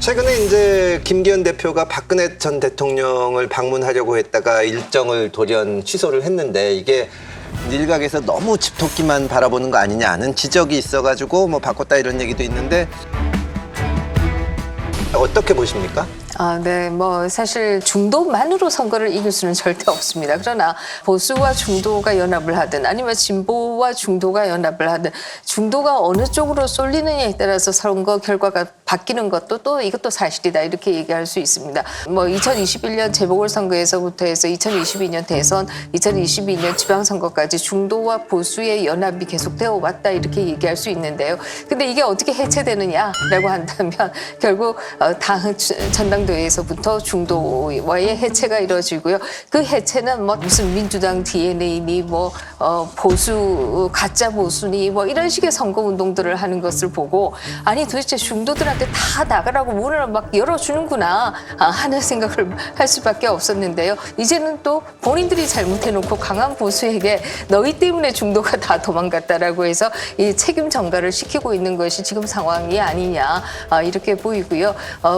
최근에 이제 김기현 대표가 박근혜 전 대통령을 방문하려고 했다가 일정을 돌연 취소를 했는데 이게 일각에서 너무 집토끼만 바라보는 거 아니냐는 지적이 있어가지고 뭐 바꿨다 이런 얘기도 있는데 어떻게 보십니까? 네, 뭐 사실 중도만으로 선거를 이길 수는 절대 없습니다. 그러나 보수와 중도가 연합을 하든 아니면 진보와 중도가 연합을 하든 중도가 어느 쪽으로 쏠리느냐에 따라서 선거 결과가 바뀌는 것도 또 이것도 사실이다 이렇게 얘기할 수 있습니다. 뭐 2021년 재보궐선거에서부터 해서 2022년 대선, 2022년 지방선거까지 중도와 보수의 연합이 계속되어 왔다 이렇게 얘기할 수 있는데요. 근데 이게 어떻게 해체되느냐라고 한다면 결국 당 전당대회에서부터 중도와의 해체가 이루어지고요. 그 해체는 뭐 무슨 민주당 DNA니 뭐 보수 가짜 보수니 뭐 이런 식의 선거 운동들을 하는 것을 보고 아니 도대체 중도들한테 다 나가라고 문을 막 열어주는구나 하는 생각을 할 수밖에 없었는데요. 이제는 또 본인들이 잘못해놓고 강한 보수에게 너희 때문에 중도가 다 도망갔다라고 해서 이 책임 전가를 시키고 있는 것이 지금 상황이 아니냐 이렇게 보이고요.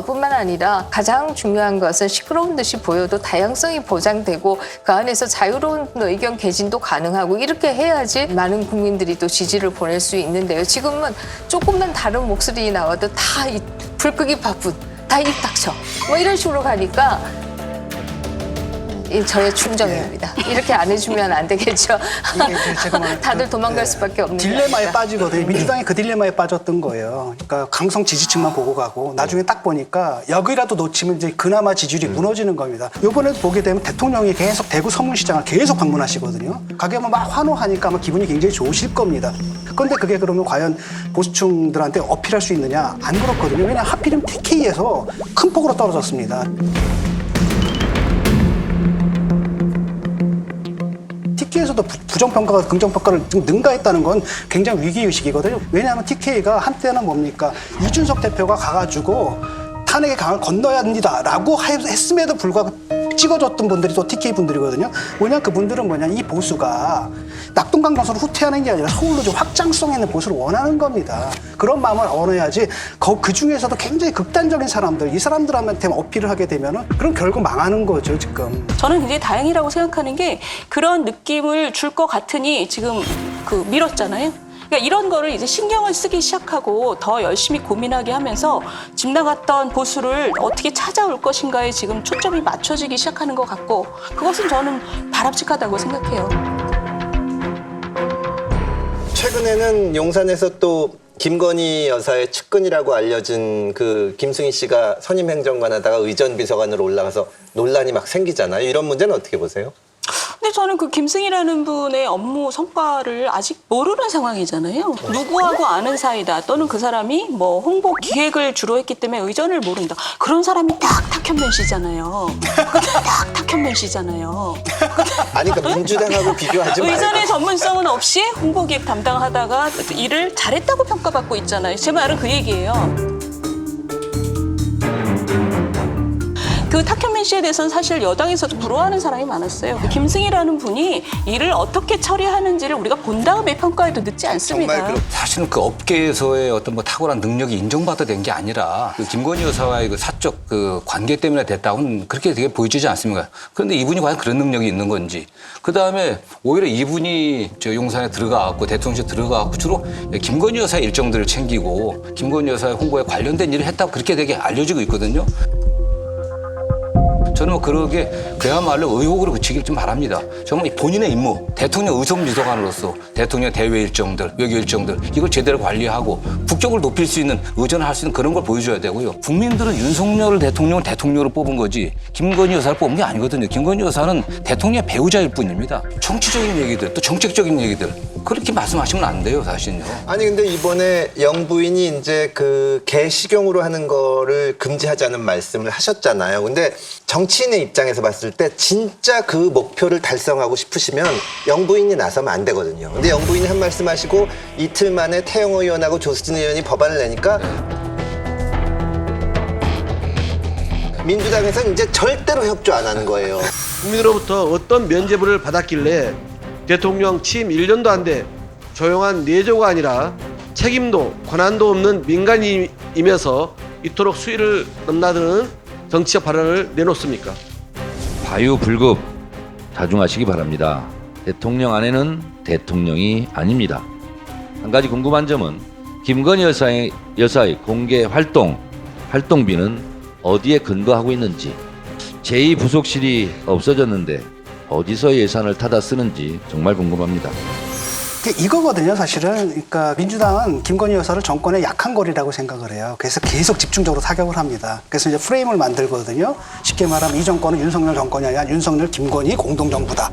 뿐만 아니라 가장 중요한 것은 시끄러운 듯이 보여도 다양성이 보장되고 그 안에서 자유로운 의견 개진도 가능하고 이렇게 해야지 많은 국민들이 또 지지를 보낼 수 있는데요. 지금은 조금만 다른 목소리 나와도 다 불 끄기 바쁜, 다 입 닥쳐 뭐 이런 식으로 가니까 저의 충정입니다. 이렇게 안 해주면 안 되겠죠. 다들 도망갈 수밖에 없는 딜레마에 빠지거든요. 민주당이 그 딜레마에 빠졌던 거예요. 그러니까 강성 지지층만 보고 가고 나중에 딱 보니까 여기라도 놓치면 이제 그나마 지지율이 무너지는 겁니다. 이번에 보게 되면 대통령이 계속 대구 서문시장을 계속 방문하시거든요. 가게 막 환호하니까 아마 기분이 굉장히 좋으실 겁니다. 그런데 그게 그러면 과연 보수층들한테 어필할 수 있느냐? 안 그렇거든요. 왜냐하면 하필이면 TK에서 큰 폭으로 떨어졌습니다. TK에서도 부정평가가 긍정평가를 좀 능가했다는 건 굉장히 위기의식이거든요. 왜냐하면 TK가 한때는 뭡니까? 이준석 대표가 가가지고 탄핵의 강을 건너야 합니다라고 했음에도 불구하고 찍어줬던 분들이 또 TK 분들이거든요. 뭐냐 그분들은 뭐냐 이 보수가 낙동강정서를 후퇴하는 게 아니라 서울로 좀 확장성 있는 보수를 원하는 겁니다. 그런 마음을 얻어야지 그 중에서도 굉장히 극단적인 사람들 이 사람들한테 어필을 하게 되면은 그럼 결국 망하는 거죠 지금. 저는 굉장히 다행이라고 생각하는 게 그런 느낌을 줄 것 같으니 지금 밀었잖아요. 그러니까 이런 거를 이제 신경을 쓰기 시작하고 더 열심히 고민하게 하면서 집 나갔던 보수를 어떻게 찾아올 것인가에 지금 초점이 맞춰지기 시작하는 것 같고 그것은 저는 바람직하다고 생각해요. 최근에는 용산에서 또 김건희 여사의 측근이라고 알려진 그 김승희 씨가 선임 행정관 하다가 의전 비서관으로 올라가서 논란이 막 생기잖아요. 이런 문제는 어떻게 보세요? 근데 저는 그 김승희라는 분의 업무 성과를 아직 모르는 상황이잖아요. 누구하고 아는 사이다 또는 그 사람이 뭐 홍보 기획을 주로 했기 때문에 의전을 모른다. 그런 사람이 딱 탁현면 씨잖아요. 딱 탁현면 씨잖아요. 아니 그러니까 민주당하고 비교하지 말고. 의전의 전문성은 없이 홍보 기획 담당하다가 일을 잘했다고 평가받고 있잖아요. 제 말은 그 얘기예요. 그 탁현민 씨에 대해서는 사실 여당에서도 부러워하는 사람이 많았어요. 김승희라는 분이 일을 어떻게 처리하는지를 우리가 본 다음에 평가해도 늦지 않습니다. 사실은 그 업계에서의 어떤 뭐 탁월한 능력이 인정받아 된 게 아니라 그 김건희 여사와의 그 사적 그 관계 때문에 됐다고는 그렇게 되게 보여지지 않습니까? 그런데 이분이 과연 그런 능력이 있는 건지. 그 다음에 오히려 이분이 저 용산에 들어가갖고 대통령실에 들어가갖고 주로 김건희 여사의 일정들을 챙기고 김건희 여사의 홍보에 관련된 일을 했다고 그렇게 되게 알려지고 있거든요. 저는 뭐 그러게 그야말로 의혹으로 그치길 좀 바랍니다. 정말 본인의 임무, 대통령 의정비서관으로서 대통령 대외 일정들, 외교 일정들 이걸 제대로 관리하고 국격을 높일 수 있는 의전을 할 수 있는 그런 걸 보여줘야 되고요. 국민들은 윤석열 대통령을 대통령으로 뽑은 거지 김건희 여사를 뽑은 게 아니거든요. 김건희 여사는 대통령의 배우자일 뿐입니다. 정치적인 얘기들, 또 정책적인 얘기들 그렇게 말씀하시면 안 돼요, 사실은요. 아니 근데 이번에 영부인이 이제 그 개식용으로 하는 거를 금지하자는 말씀을 하셨잖아요. 근데 정치인의 입장에서 봤을 때 진짜 그 목표를 달성하고 싶으시면 영부인이 나서면 안 되거든요. 근데 영부인이 한 말씀 하시고 이틀 만에 태영호 의원하고 조수진 의원이 법안을 내니까 민주당에서는 이제 절대로 협조 안 하는 거예요. 국민으로부터 어떤 면죄부를 받았길래 대통령 취임 1년도 안 돼 조용한 내조가 아니라 책임도 권한도 없는 민간인이면서 이토록 수위를 넘나드는 정치적 발언을 내놓습니까? 과유불급 자중하시기 바랍니다. 대통령 아내는 대통령이 아닙니다. 한 가지 궁금한 점은 김건희 여사의 공개 활동비는 어디에 근거하고 있는지, 제2부속실이 없어졌는데 어디서 예산을 타다 쓰는지 정말 궁금합니다. 이거거든요, 사실은. 그러니까 민주당은 김건희 여사를 정권의 약한 거리라고 생각을 해요. 그래서 계속 집중적으로 타격을 합니다. 그래서 이제 프레임을 만들거든요. 쉽게 말하면 이 정권은 윤석열 정권이 아니라 윤석열, 김건희 공동정부다.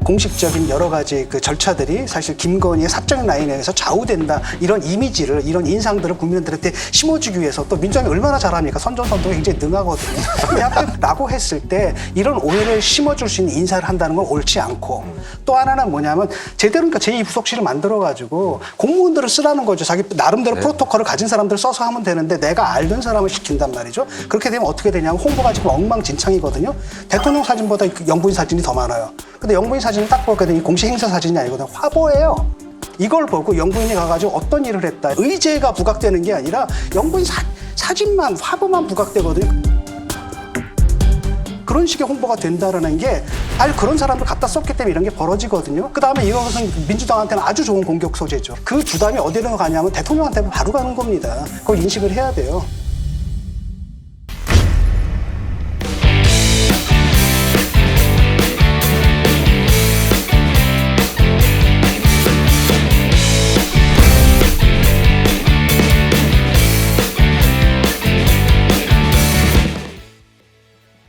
공식적인 여러 가지 그 절차들이 사실 김건희의 사적 라인에 의해서 좌우된다, 이런 이미지를, 이런 인상들을 국민들한테 심어주기 위해서, 또 민주당이 얼마나 잘합니까? 선전선동에 굉장히 능하거든요. 라고 했을 때 이런 오해를 심어줄 수 있는 인사를 한다는 건 옳지 않고, 또 하나는 뭐냐면 제대로 그러니까 제2부속실을 만들어가지고 공무원들을 쓰라는 거죠. 자기 나름대로 프로토콜을 가진 사람들을 써서 하면 되는데 내가 알던 사람을 시킨단 말이죠. 그렇게 되면 어떻게 되냐면 홍보가 지금 엉망진창이거든요. 대통령 사진보다 영부인 사진이 더 많아요. 근데 영부인 사진을 딱 보거든요. 공식 행사 사진이 아니거든요. 화보예요. 이걸 보고 영부인이 가가지고 어떤 일을 했다, 의제가 부각되는 게 아니라 영부인 사진만, 화보만 부각되거든요. 그런 식의 홍보가 된다라는 게, 그런 사람들 갖다 썼기 때문에 이런 게 벌어지거든요. 그 다음에 이것은 민주당한테는 아주 좋은 공격 소재죠. 그 부담이 어디로 가냐면 대통령한테 바로 가는 겁니다. 그걸 인식을 해야 돼요.